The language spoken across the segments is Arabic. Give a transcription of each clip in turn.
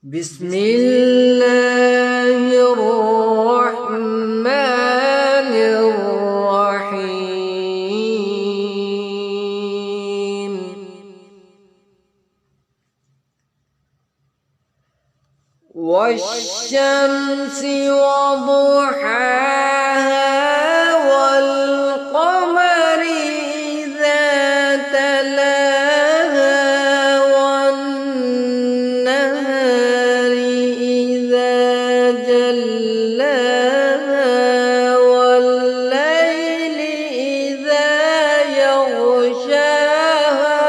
بسم الله الرحمن الرحيم. والشمس وضحاها والقمر إذا تلاها والنهار إذا جلاها والليل إذا يغشاها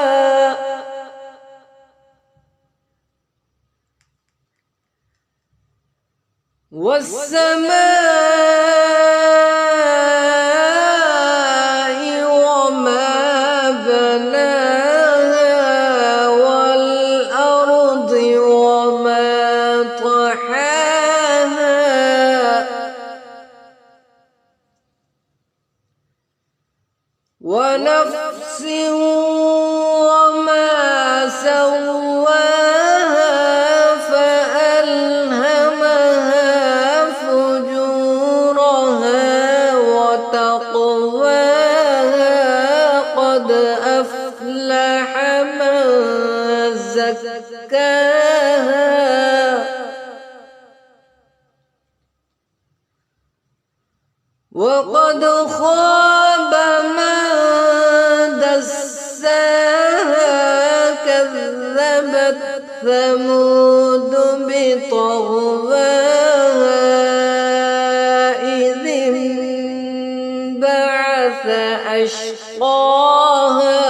والسماء وما بناها والأرض وما طحاها ونفس وما سواها فألهمها فجورها وتقواها قد أفلح من زكاها وقد خاب من دساها كذبت ثمود بطغواها إذ انبعث أشقاها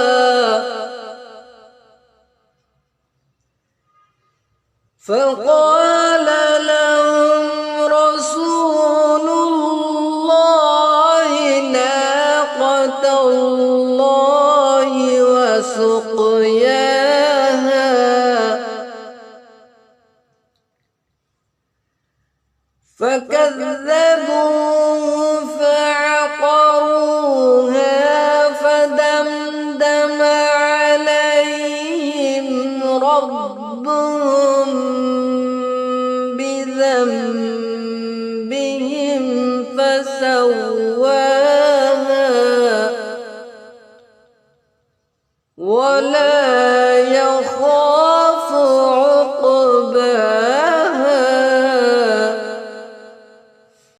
فقال لهم رسول الله ناقة الله وسقياها فكذبوا